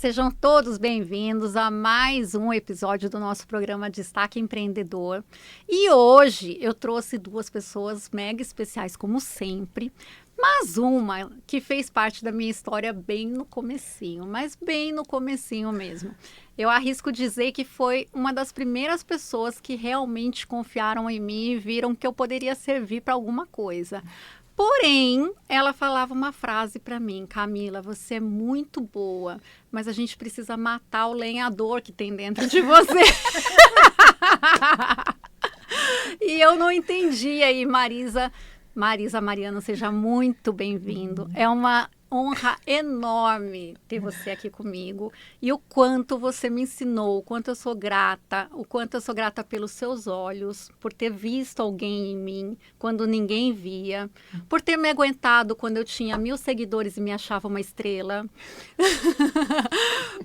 sejam todos bem-vindos a mais um episódio do nosso programa Destaque Empreendedor. E hoje eu trouxe duas pessoas mega especiais, como sempre, mas uma que fez parte da minha história bem no comecinho, mas bem no comecinho mesmo. Eu arrisco dizer que foi uma das primeiras pessoas que realmente confiaram em mim e viram que eu poderia servir para alguma coisa. Porém, ela falava uma frase para mim: Camila, você é muito boa, mas a gente precisa matar o lenhador que tem dentro de você. E eu não entendia. E Marisa, Mariano, seja muito bem-vindo. É uma honra enorme ter você aqui comigo. E o quanto você me ensinou, o quanto eu sou grata, pelos seus olhos, por ter visto alguém em mim quando ninguém via, por ter me aguentado quando eu tinha 1000 seguidores e me achava uma estrela,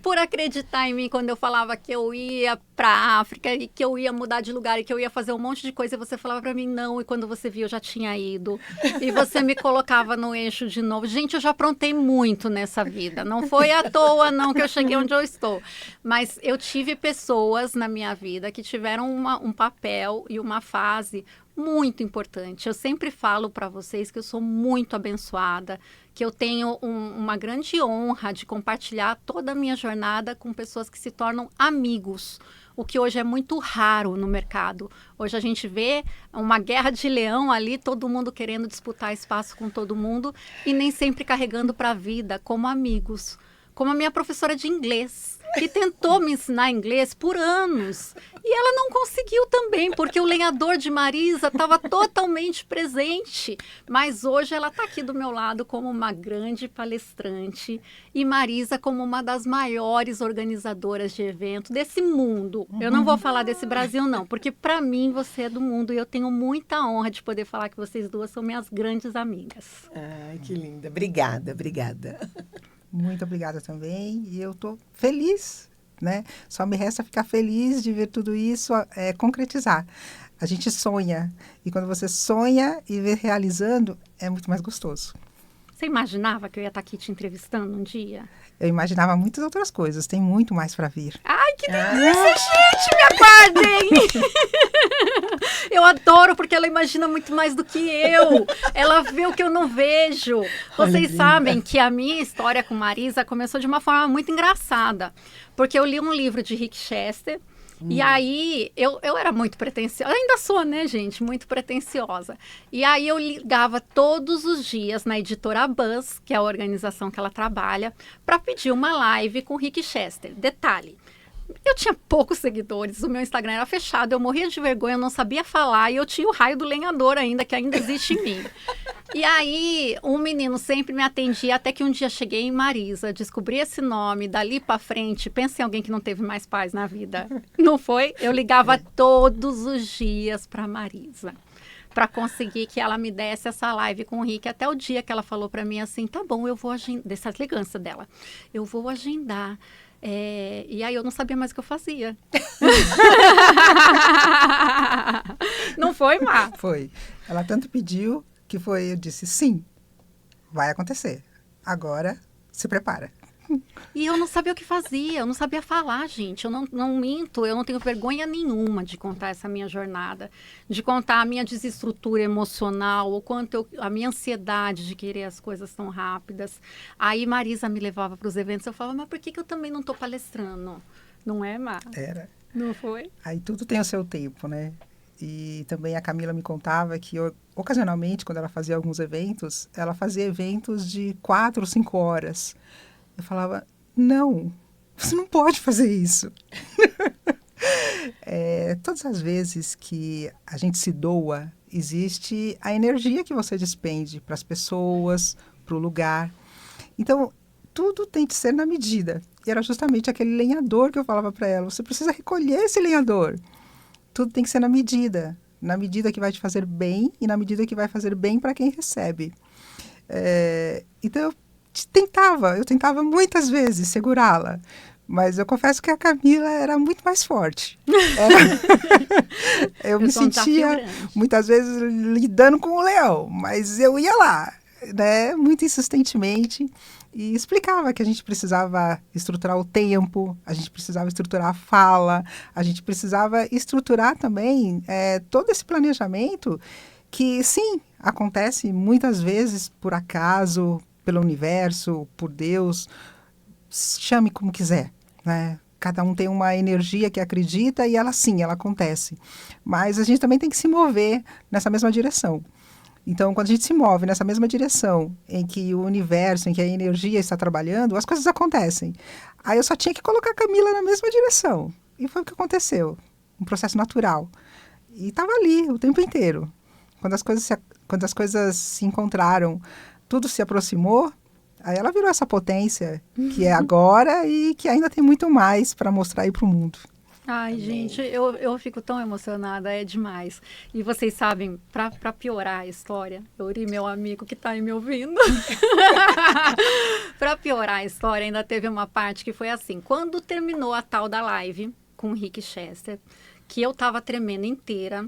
por acreditar em mim quando eu falava que eu ia para a África e que eu ia mudar de lugar e que eu ia fazer um monte de coisa e você falava para mim não, e quando você via eu já tinha ido e você me colocava no eixo de novo. Gente, eu já aprontei muito nessa vida, não foi à toa não que eu cheguei onde eu estou, mas eu tive pessoas na minha vida que tiveram um papel e uma fase muito importante. Eu sempre falo para vocês que eu sou muito abençoada, que eu tenho uma grande honra de compartilhar toda a minha jornada com pessoas que se tornam amigos, o que hoje é muito raro no mercado. Hoje a gente vê uma guerra de leão ali, todo mundo querendo disputar espaço com todo mundo e nem sempre carregando para a vida como amigos. Como a minha professora de inglês, que tentou me ensinar inglês por anos. E ela não conseguiu também, porque o lenhador de Marisa estava totalmente presente. Mas hoje ela está aqui do meu lado como uma grande palestrante. E Marisa como uma das maiores organizadoras de evento desse mundo. Eu não vou falar desse Brasil, não, porque para mim você é do mundo. E eu tenho muita honra de poder falar que vocês duas são minhas grandes amigas. Ai, que linda. Obrigada. Muito obrigada também. E eu estou feliz, né? Só me resta ficar feliz de ver tudo isso concretizar. A gente sonha. E quando você sonha e vê realizando, é muito mais gostoso. Você imaginava que eu ia estar aqui te entrevistando um dia? Eu imaginava muitas outras coisas. Tem muito mais para vir. Ai, que delícia, gente! Me aguardem! Eu adoro, porque ela imagina muito mais do que eu. Ela vê o que eu não vejo. Vocês sabem que a minha história com Marisa começou de uma forma muito engraçada. Porque eu li um livro de Rick Chester. E aí, eu era muito pretensiosa, ainda sou, né, gente, muito pretensiosa. E aí eu ligava todos os dias na editora Buzz, que é a organização que ela trabalha, para pedir uma live com o Rick Chester. Detalhe, eu tinha poucos seguidores, o meu Instagram era fechado, eu morria de vergonha, eu não sabia falar, e eu tinha o raio do lenhador ainda, que ainda existe em mim. E aí, um menino sempre me atendia, até que um dia cheguei em Marisa, descobri esse nome, dali pra frente, pensa em alguém que não teve mais paz na vida, não foi? Eu ligava todos os dias pra Marisa, para conseguir que ela me desse essa live com o Rick, até o dia que ela falou pra mim assim, tá bom, eu vou agendar, dessa ligança dela, eu vou agendar. E aí eu não sabia mais o que eu fazia. Não foi, Má? Foi. Ela tanto pediu que eu disse, sim, vai acontecer. Agora, se prepara. E eu não sabia o que fazia, eu não sabia falar, gente. Eu não minto, eu não tenho vergonha nenhuma de contar essa minha jornada, de contar a minha desestrutura emocional, o quanto a minha ansiedade de querer as coisas tão rápidas. Aí Marisa me levava para os eventos, eu falava, mas por que eu também não estou palestrando? Não é, Mar? Era. Não foi? Aí tudo tem o seu tempo, né? E também a Camila me contava que, ocasionalmente, quando ela fazia alguns eventos, ela fazia eventos de 4 ou 5 horas. Eu falava, não, você não pode fazer isso. Todas as vezes que a gente se doa, existe a energia que você despende para as pessoas, para o lugar. Então, tudo tem que ser na medida. E era justamente aquele lenhador que eu falava para ela, você precisa recolher esse lenhador. Tudo tem que ser na medida que vai te fazer bem e na medida que vai fazer bem para quem recebe. Então, eu tentava muitas vezes segurá-la, mas eu confesso que a Camila era muito mais forte. Eu me sentia muitas vezes lidando com o leão, mas eu ia lá, né, muito insistentemente, e explicava que a gente precisava estruturar o tempo, a gente precisava estruturar a fala, a gente precisava estruturar também todo esse planejamento que, sim, acontece muitas vezes por acaso, pelo universo, por Deus, chame como quiser, né? Cada um tem uma energia que acredita e ela, sim, ela acontece. Mas a gente também tem que se mover nessa mesma direção. Então, quando a gente se move nessa mesma direção, em que o universo, em que a energia está trabalhando, as coisas acontecem. Aí eu só tinha que colocar a Camila na mesma direção. E foi o que aconteceu. Um processo natural. E estava ali o tempo inteiro. Quando as coisas se encontraram, tudo se aproximou, aí ela virou essa potência que é agora e que ainda tem muito mais para mostrar aí para o mundo. Ai, Amém. gente, eu fico tão emocionada, é demais. E vocês sabem, para piorar a história, Yuri, meu amigo que está aí me ouvindo, para piorar a história, ainda teve uma parte que foi assim, quando terminou a tal da live com o Rick Chester, que eu tava tremendo inteira,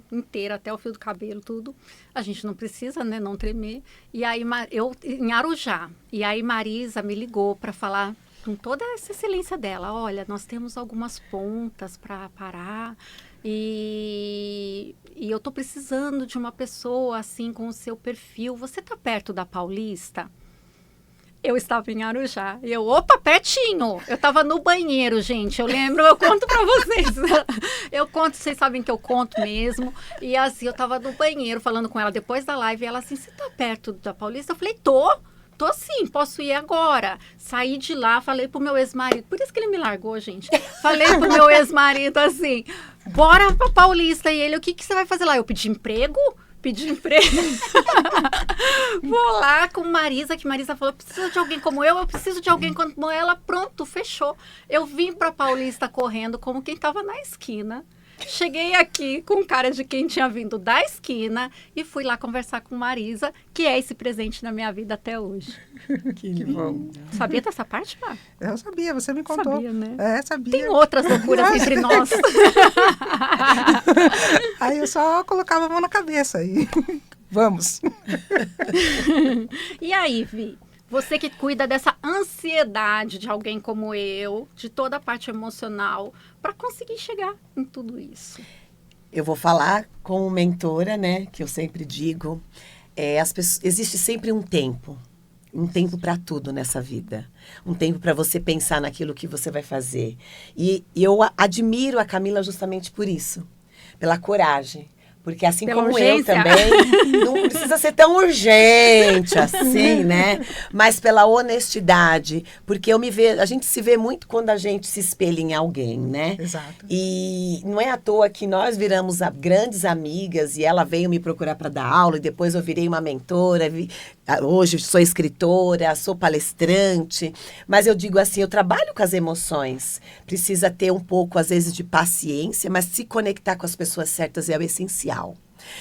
até o fio do cabelo, tudo. A gente não precisa, né, não tremer. E aí, eu em Arujá, e aí Marisa me ligou para falar com toda essa excelência dela, olha, nós temos algumas pontas para parar e eu tô precisando de uma pessoa assim com o seu perfil. Você tá perto da Paulista? Eu estava em Arujá. E opa, pertinho. Eu estava no banheiro, gente. Eu lembro, eu conto para vocês. Eu conto, vocês sabem que eu conto mesmo. E assim, eu estava no banheiro falando com ela depois da live. E ela assim, você tá perto da Paulista? Eu falei, tô sim, posso ir agora. Saí de lá, falei pro meu ex-marido. Por isso que ele me largou, gente. Falei pro meu ex-marido assim, bora pra Paulista. E ele, o que você vai fazer lá? Eu pedi emprego? Vou lá com Marisa, que Marisa falou, preciso de alguém como eu preciso de alguém como ela, pronto, fechou. Eu vim pra Paulista correndo como quem tava na esquina. Cheguei aqui com cara de quem tinha vindo da esquina e fui lá conversar com Marisa, que é esse presente na minha vida até hoje. Que lindo. Sabia dessa parte, Má? Eu sabia, você me contou. Sabia, né? Sabia. Tem outras loucuras entre nós. Aí eu só colocava a mão na cabeça e vamos. E aí, Vi? Você que cuida dessa ansiedade de alguém como eu, de toda a parte emocional, para conseguir chegar em tudo isso. Eu vou falar como mentora, né? Que eu sempre digo, existe sempre um tempo para tudo nessa vida. Um tempo para você pensar naquilo que você vai fazer. E eu admiro a Camila justamente por isso, pela coragem. Porque assim Pela como urgência. eu também, não precisa ser tão urgente assim, né? Mas pela honestidade. Porque a gente se vê muito quando a gente se espelha em alguém, né? Exato. E não é à toa que nós viramos grandes amigas e ela veio me procurar para dar aula e depois eu virei uma mentora. Hoje sou escritora, sou palestrante. Mas eu digo assim, eu trabalho com as emoções. Precisa ter um pouco, às vezes, de paciência, mas se conectar com as pessoas certas é o essencial.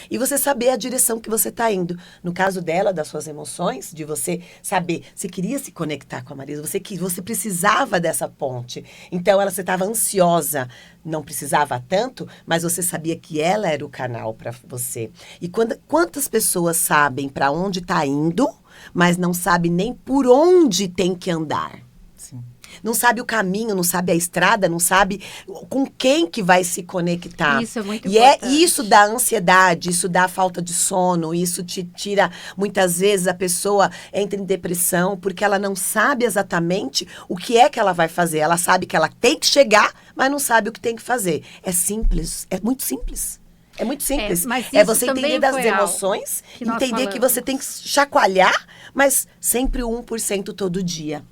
E você saber a direção que você está indo. No caso dela, das suas emoções, de você saber, você queria se conectar com a Marisa, você precisava dessa ponte. Então, você estava ansiosa, não precisava tanto, mas você sabia que ela era o canal para você. E quantas pessoas sabem para onde está indo, mas não sabem nem por onde tem que andar? Sim. Não sabe o caminho, não sabe a estrada, não sabe com quem que vai se conectar. Isso é muito importante. importante. Isso dá ansiedade, isso dá falta de sono, isso te tira, muitas vezes a pessoa entra em depressão porque ela não sabe exatamente o que é que ela vai fazer. Ela sabe que ela tem que chegar, mas não sabe o que tem que fazer. É simples, é muito simples. É muito simples. Mas É isso você também entender das foi algo emoções, que nós entender que falamos. você tem que chacoalhar, mas sempre 1% todo dia.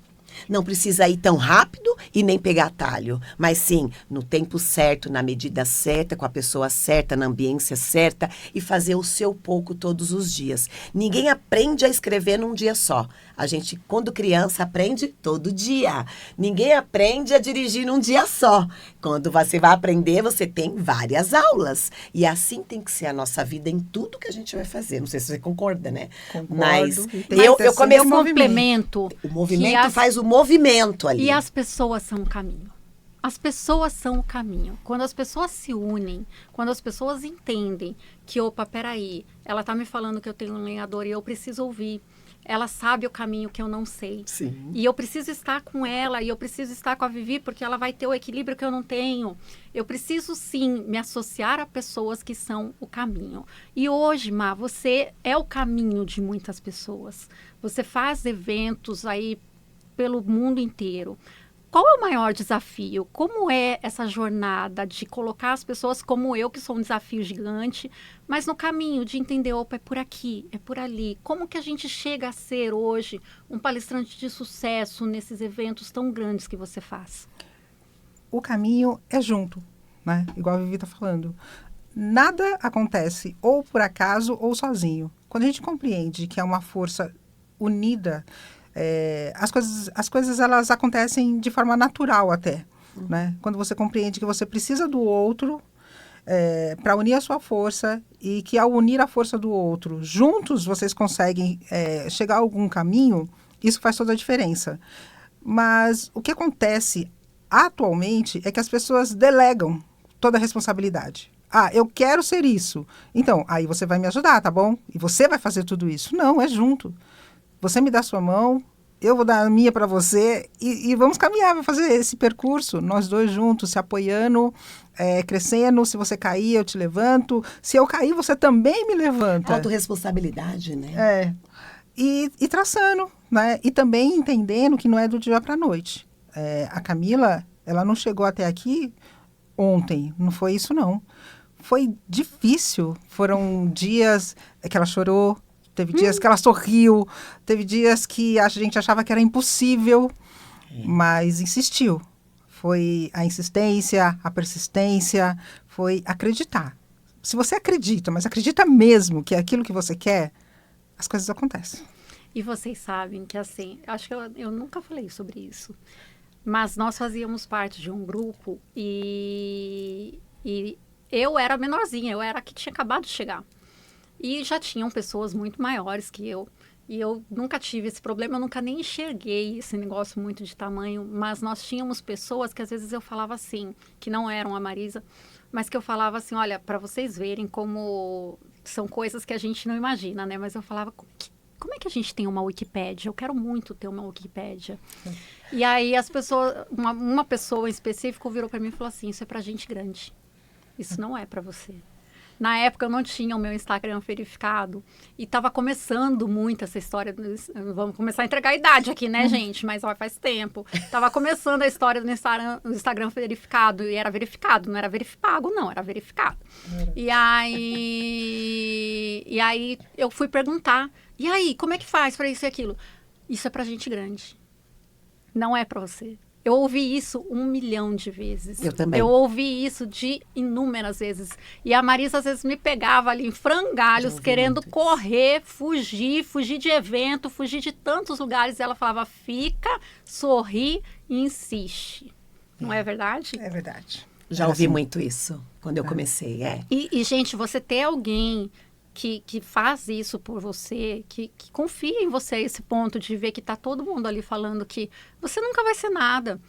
Não precisa ir tão rápido e nem pegar atalho, mas sim, no tempo certo, na medida certa, com a pessoa certa, na ambiência certa e fazer o seu pouco todos os dias. Ninguém aprende a escrever num dia só. A gente, quando criança, aprende todo dia. Ninguém aprende a dirigir num dia só. Quando você vai aprender, você tem várias aulas. E assim tem que ser a nossa vida em tudo que a gente vai fazer. Não sei se você concorda, né? Concordo. Mas E tem eu que ter comecei... Eu complemento. O movimento que faz o movimento ali. E as pessoas são o caminho. As pessoas são o caminho. Quando as pessoas se unem, quando as pessoas entendem que, opa, peraí, ela tá me falando que eu tenho um lenhador e eu preciso ouvir. ela sabe o caminho que eu não sei. Sim. E eu preciso estar com ela, e eu preciso estar com a Vivi, porque ela vai ter o equilíbrio que eu não tenho. Eu preciso, sim, me associar a pessoas que são o caminho. E hoje, Má, você é o caminho de muitas pessoas. Você faz eventos aí pelo mundo inteiro. Qual é o maior desafio? Como é essa jornada de colocar as pessoas como eu, que sou um desafio gigante, mas no caminho de entender, opa, é por aqui, é por ali. Como que a gente chega a ser hoje um palestrante de sucesso nesses eventos tão grandes que você faz? O caminho é junto, né? Igual a Vivi está falando. Nada acontece ou por acaso ou sozinho. Quando a gente compreende que é uma força unida, as coisas elas acontecem de forma natural até, né? Quando você compreende que você precisa do outro para unir a sua força e que ao unir a força do outro, juntos vocês conseguem chegar a algum caminho, isso faz toda a diferença. Mas o que acontece atualmente é que as pessoas delegam toda a responsabilidade. Ah, eu quero ser isso. Então, aí você vai me ajudar, tá bom? E você vai fazer tudo isso. Não, é junto. Você me dá a sua mão, eu vou dar a minha para você e vamos caminhar, vamos fazer esse percurso, nós dois juntos, se apoiando, crescendo. Se você cair, eu te levanto. Se eu cair, você também me levanta. Autorresponsabilidade, né? E traçando, né? E também entendendo que não é do dia para a noite. A Camila, ela não chegou até aqui ontem, não foi isso não. Foi difícil, foram dias que ela chorou, teve dias que ela sorriu, teve dias que a gente achava que era impossível, mas insistiu. Foi a insistência, a persistência, foi acreditar. Se você acredita, mas acredita mesmo que é aquilo que você quer, as coisas acontecem. E vocês sabem que, assim, acho que eu nunca falei sobre isso, mas nós fazíamos parte de um grupo e eu era menorzinha, eu era a que tinha acabado de chegar. E já tinham pessoas muito maiores que eu. E eu nunca tive esse problema, eu nunca nem enxerguei esse negócio muito de tamanho. Mas nós tínhamos pessoas que às vezes eu falava assim, que não eram a Marisa, mas que eu falava assim, olha, para vocês verem como são coisas que a gente não imagina, né? Mas eu falava, como é que a gente tem uma Wikipédia? Eu quero muito ter uma Wikipédia. E aí as pessoas, uma pessoa em específico virou para mim e falou assim, isso é para gente grande. Isso não é para você. Na época eu não tinha o meu Instagram verificado e estava começando muito essa história. Vamos começar a entregar a idade aqui, né, gente? Mas ó, faz tempo. Estava começando a história do Instagram verificado e era verificado, não era veripago, não, era verificado. E aí eu fui perguntar, e aí, como é que faz para isso e aquilo? Isso é para gente grande. Não é para você. Eu ouvi isso 1 milhão de vezes. Eu também. Eu ouvi isso de inúmeras vezes. E a Marisa, às vezes, me pegava ali em frangalhos, querendo correr, fugir de evento, fugir de tantos lugares. E ela falava, fica, sorri e insiste. Não é verdade? É verdade. Já ouvi muito isso quando eu comecei, E, gente, você ter alguém que faz isso por você, que confia em você a esse ponto de ver que está todo mundo ali falando que você nunca vai ser nada.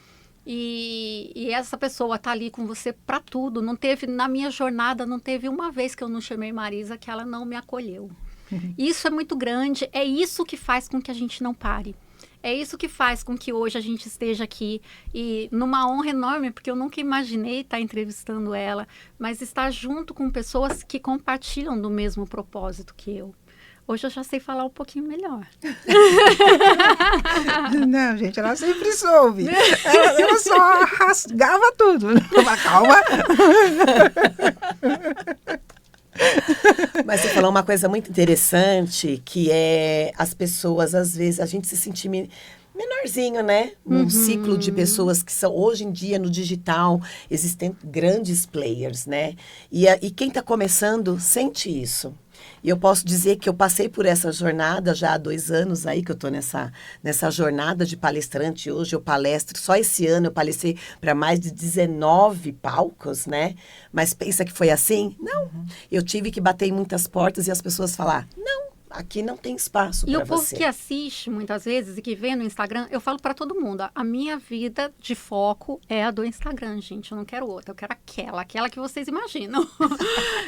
E essa pessoa está ali com você para tudo. Não teve, na minha jornada, não teve uma vez que eu não chamei Marisa que ela não me acolheu. Isso é muito grande, é isso que faz com que a gente não pare. É isso que faz com que hoje a gente esteja aqui e numa honra enorme, porque eu nunca imaginei estar entrevistando ela, mas estar junto com pessoas que compartilham do mesmo propósito que eu. Hoje eu já sei falar um pouquinho melhor. Não, gente, ela sempre soube. Ela só rasgava tudo. Calma. Mas você falou uma coisa muito interessante, que é as pessoas, às vezes, a gente se sentir menorzinho, né? Num ciclo de pessoas que são, hoje em dia, no digital, existem grandes players, né? E quem está começando sente isso. E eu posso dizer que eu passei por essa jornada já há 2 anos aí, que eu estou nessa jornada de palestrante. Hoje eu palestro, só esse ano eu palestrei para mais de 19 palcos, né? Mas pensa que foi assim? Não. Eu tive que bater em muitas portas e as pessoas falar, não, aqui não tem espaço E para o povo você. que assiste muitas vezes e que vê no Instagram, eu falo para todo mundo, a minha vida de foco é a do Instagram, gente. Eu não quero outra, eu quero aquela que vocês imaginam.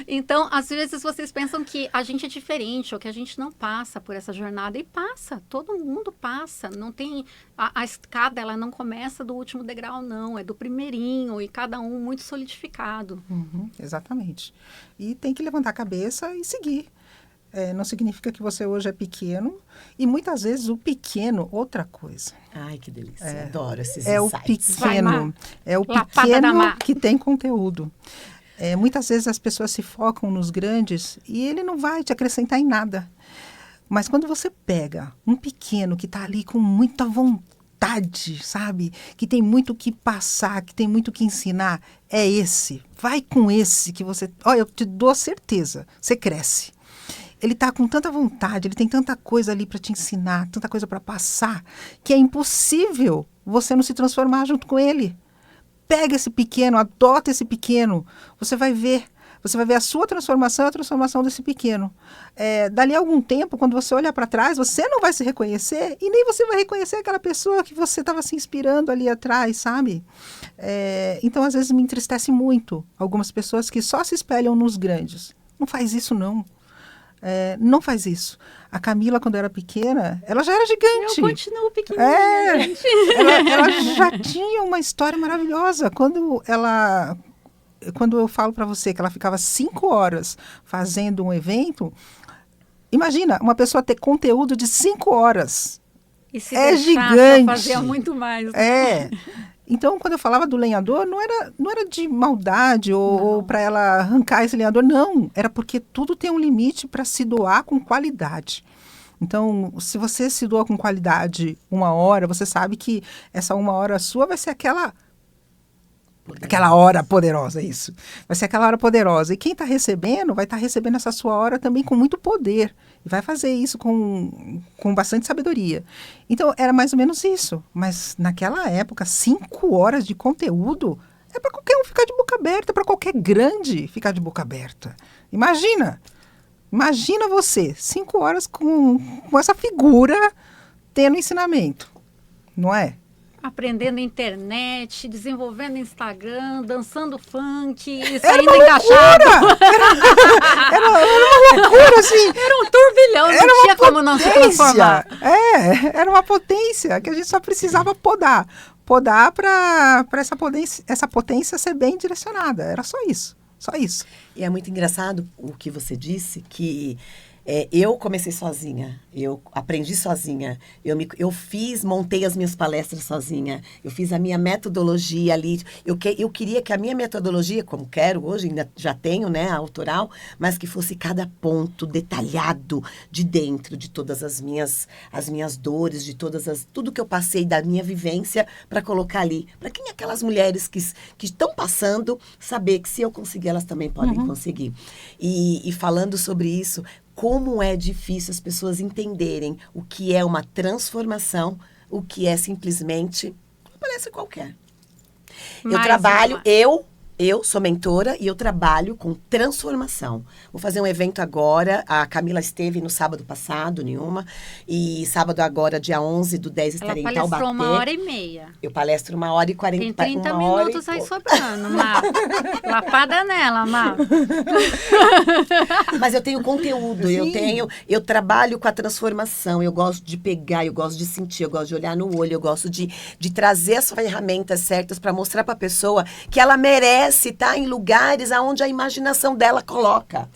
Então, às vezes vocês pensam que a gente é diferente ou que a gente não passa por essa jornada. E passa, todo mundo passa. Não tem a escada, ela não começa do último degrau, não. É do primeirinho e cada um muito solidificado. Exatamente. E tem que levantar a cabeça e seguir. Não significa que você hoje é pequeno. E muitas vezes o pequeno, outra coisa. Ai, que delícia. Adoro esses É o insights. pequeno. É o Lapada da Má. pequeno que tem conteúdo. Muitas vezes as pessoas se focam nos grandes e ele não vai te acrescentar em nada. Mas quando você pega um pequeno que está ali com muita vontade, sabe? Que tem muito o que passar, que tem muito o que ensinar, é esse. Vai com esse que você... Olha, eu te dou certeza, você cresce. Ele está com tanta vontade, ele tem tanta coisa ali para te ensinar, tanta coisa para passar, que é impossível você não se transformar junto com ele. Pega esse pequeno, adota esse pequeno, você vai ver a sua transformação e a transformação desse pequeno. Dali a algum tempo, quando você olhar para trás, você não vai se reconhecer e nem você vai reconhecer aquela pessoa que você estava se inspirando ali atrás, sabe? Então, às vezes, me entristece muito algumas pessoas que só se espelham nos grandes. Não faz isso, não. Não faz isso. A Camila, quando era pequena, ela já era gigante. Eu continuo pequenininha, gente. Ela já tinha uma história maravilhosa. Quando eu falo para você que ela ficava 5 horas fazendo um evento, imagina, uma pessoa ter conteúdo de 5 horas. E se gigante. Eu fazia muito mais. Né? Então, quando eu falava do lenhador, não era de maldade ou para ela arrancar esse lenhador, não. Era porque tudo tem um limite para se doar com qualidade. Então, se você se doa com qualidade 1 hora, você sabe que essa 1 hora sua vai ser aquela hora poderosa, isso. Vai ser aquela hora poderosa. E quem está recebendo, vai estar recebendo essa sua hora também com muito poder. E vai fazer isso com bastante sabedoria. Então, era mais ou menos isso. Mas, naquela época, 5 horas de conteúdo é para qualquer um ficar de boca aberta, para qualquer grande ficar de boca aberta. Imagina você, 5 horas com essa figura tendo ensinamento. Não é? Aprendendo internet, desenvolvendo Instagram, dançando funk, era saindo encaixado. Era uma loucura, assim. Era um turbilhão, não tinha como não se transformar. Era uma potência que a gente só precisava podar. Podar para essa potência ser bem direcionada. Era só isso. Só isso. E é muito engraçado o que você disse, que eu comecei sozinha, eu aprendi sozinha, montei as minhas palestras sozinha, eu fiz a minha metodologia ali, eu queria que a minha metodologia, como quero hoje, ainda já tenho, né, a autoral, mas que fosse cada ponto detalhado de dentro de todas as minhas dores, de tudo que eu passei da minha vivência para colocar ali, para quem aquelas mulheres que estão passando, saber que se eu conseguir, elas também podem conseguir. E falando sobre isso, como é difícil as pessoas entenderem o que é uma transformação, o que é simplesmente uma palestra qualquer. Eu sou mentora e eu trabalho com transformação. Vou fazer um evento agora, a Camila esteve no sábado passado, e sábado agora, dia 11/10, estarei em Taubaté. Ela palestrou 1h30. Eu palestro 1h40. Tem 30 minutos aí sobrando, Má. Lapada nela, Má. Mas eu tenho conteúdo, eu trabalho com a transformação, eu gosto de pegar, eu gosto de sentir, eu gosto de olhar no olho, eu gosto de trazer as ferramentas certas para mostrar para a pessoa que ela merece estar em lugares aonde a imaginação dela coloca.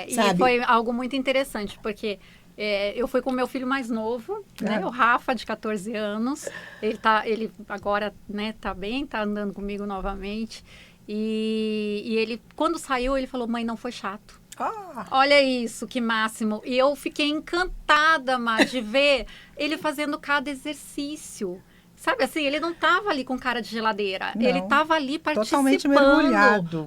E foi algo muito interessante, porque eu fui com o meu filho mais novo, né, o Rafa, de 14 anos. Ele agora, né, tá bem, tá andando comigo novamente. E ele, quando saiu, ele falou: mãe, não foi chato. Olha isso, que máximo. E eu fiquei encantada, Má, de ver ele fazendo cada exercício. Sabe assim, ele não estava ali com cara de geladeira. Não, ele estava ali participando. Totalmente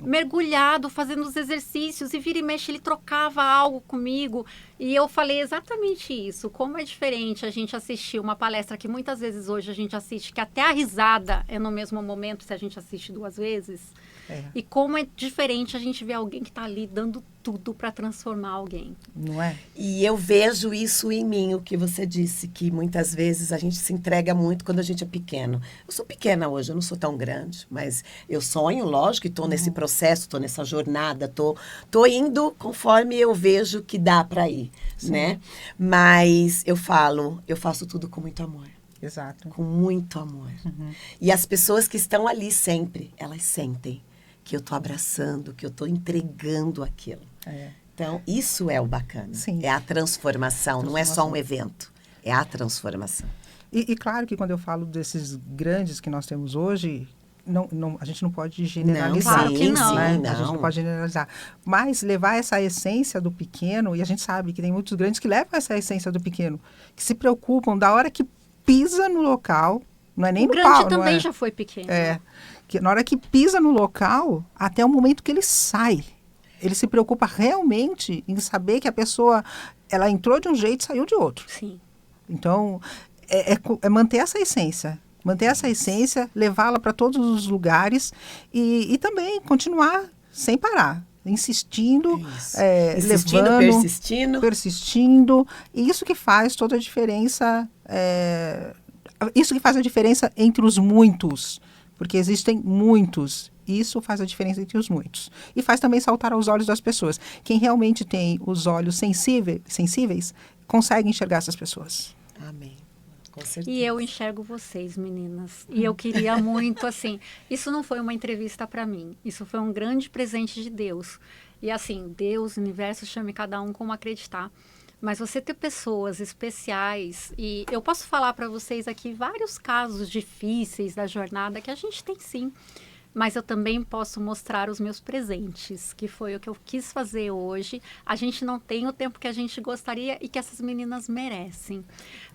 mergulhado, fazendo os exercícios. E vira e mexe, ele trocava algo comigo. E eu falei exatamente isso. Como é diferente a gente assistir uma palestra que muitas vezes hoje a gente assiste, que até a risada é no mesmo momento se a gente assiste 2 vezes. É. E como é diferente a gente ver alguém que está ali dando tudo para transformar alguém. Não é? E eu vejo isso em mim, o que você disse, que muitas vezes a gente se entrega muito quando a gente é pequeno. Eu sou pequena hoje, eu não sou tão grande, mas eu sonho, lógico, e estou nesse processo, estou nessa jornada, tô indo conforme eu vejo que dá para ir, né? Mas eu faço tudo com muito amor. Exato. Com muito amor. E as pessoas que estão ali sempre, elas sentem que eu estou abraçando, que eu estou entregando aquilo. É. Então, isso é o bacana. Sim. É a transformação, não é só um evento. É a transformação. E claro que quando eu falo desses grandes que nós temos hoje, a gente não pode generalizar. Claro que não. Né? Sim, A gente não não. pode generalizar. Mas levar essa essência do pequeno, e a gente sabe que tem muitos grandes que levam essa essência do pequeno, que se preocupam da hora que pisa no local, não é nem O no grande pau, não também é? já foi pequeno. É, que na hora que pisa no local, até o momento que ele sai. Ele se preocupa realmente em saber que a pessoa, ela entrou de um jeito e saiu de outro. Sim. Então, é manter essa essência. Manter essa essência, levá-la para todos os lugares e também continuar sem parar. Insistindo, Insistindo, levando, persistindo. E isso que faz toda a diferença. Isso que faz a diferença entre os muitos. Porque existem muitos. Isso faz a diferença entre os muitos. E faz também saltar aos olhos das pessoas. Quem realmente tem os olhos sensíveis consegue enxergar essas pessoas. Amém. Com certeza. E eu enxergo vocês, meninas. E eu queria muito, assim, isso não foi uma entrevista para mim. Isso foi um grande presente de Deus. E assim, Deus, o universo, chame cada um como acreditar. Mas você ter pessoas especiais, e eu posso falar para vocês aqui vários casos difíceis da jornada que a gente tem sim. Mas eu também posso mostrar os meus presentes, que foi o que eu quis fazer hoje. A gente não tem o tempo que a gente gostaria e que essas meninas merecem.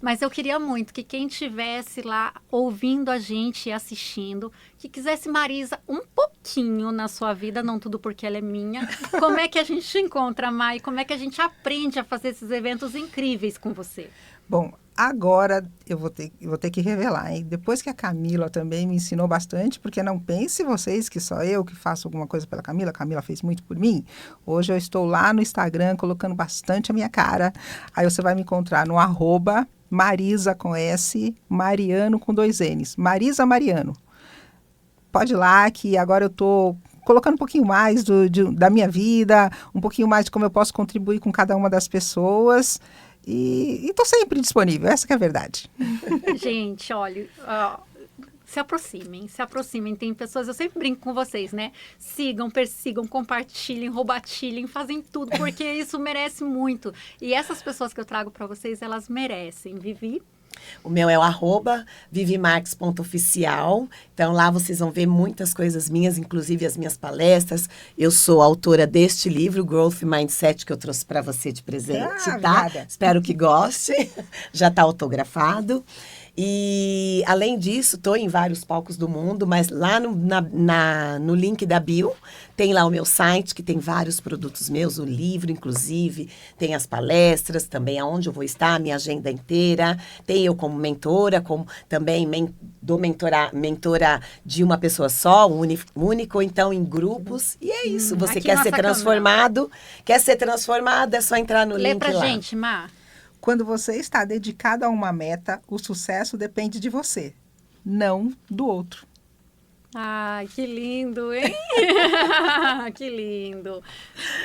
Mas eu queria muito que quem estivesse lá ouvindo a gente e assistindo, que quisesse Marisa um pouquinho na sua vida, não tudo porque ela é minha. Como é que a gente encontra, Mai? Como é que a gente aprende a fazer esses eventos incríveis com você? Bom, agora eu vou ter que revelar, hein? Depois que a Camila também me ensinou bastante, porque não pense vocês que só eu que faço alguma coisa pela Camila, a Camila fez muito por mim. Hoje eu estou lá no Instagram colocando bastante a minha cara. Aí você vai me encontrar no @Marisa com S, Mariano com 2 N's. Marisa Mariano. Pode ir lá que agora eu estou colocando um pouquinho mais da minha vida, um pouquinho mais de como eu posso contribuir com cada uma das pessoas. E estou sempre disponível, essa que é a verdade. Gente, olha, se aproximem. Tem pessoas, eu sempre brinco com vocês, né? Sigam, persigam, compartilhem, roubatilhem, fazem tudo, porque isso merece muito. E essas pessoas que eu trago para vocês, elas merecem. Vivi? O meu é o @vivimarques.oficial. Então, lá vocês vão ver muitas coisas minhas, inclusive as minhas palestras. Eu sou autora deste livro, Growth Mindset, que eu trouxe para você de presente, tá? Obrigada. Espero que goste. Já está autografado. E, além disso, estou em vários palcos do mundo, mas lá no link da bio, tem lá o meu site, que tem vários produtos meus, o livro, inclusive, tem as palestras, também aonde eu vou estar, a minha agenda inteira, tem eu como mentora, como também mentora de uma pessoa só, único, então em grupos, e é isso, você Aqui quer ser nossa transformado, é só entrar no Lê link pra lá. gente, Má. Quando você está dedicado a uma meta, o sucesso depende de você, não do outro. Ai, que lindo, hein? Que lindo.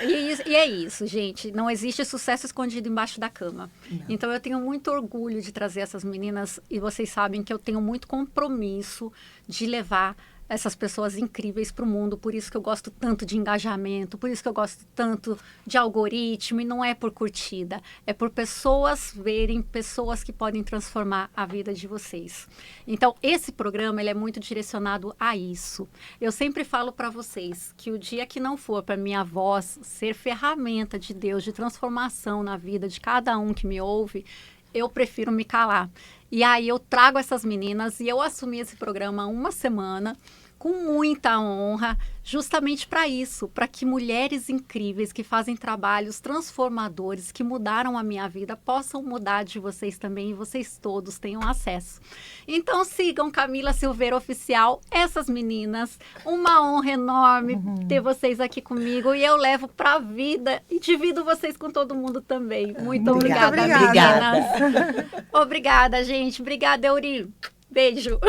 E é isso, gente. Não existe sucesso escondido embaixo da cama. Não. Então, eu tenho muito orgulho de trazer essas meninas. E vocês sabem que eu tenho muito compromisso de levar essas pessoas incríveis para o mundo. Por isso que eu gosto tanto de engajamento, por isso que eu gosto tanto de algoritmo. E não é por curtida, é por pessoas verem, pessoas que podem transformar a vida de vocês. Então, esse programa ele é muito direcionado a isso. Eu sempre falo para vocês que o dia que não for para minha voz ser ferramenta de Deus, de transformação na vida de cada um que me ouve, eu prefiro me calar. E aí eu trago essas meninas e eu assumi esse programa há uma semana com muita honra, justamente para isso, para que mulheres incríveis que fazem trabalhos transformadores, que mudaram a minha vida, possam mudar de vocês também e vocês todos tenham acesso. Então sigam Camila Silveira Oficial, essas meninas, uma honra enorme ter vocês aqui comigo e eu levo para a vida e divido vocês com todo mundo também. Muito obrigada, obrigada. meninas. Obrigada, gente. Obrigada, Euri. Beijo.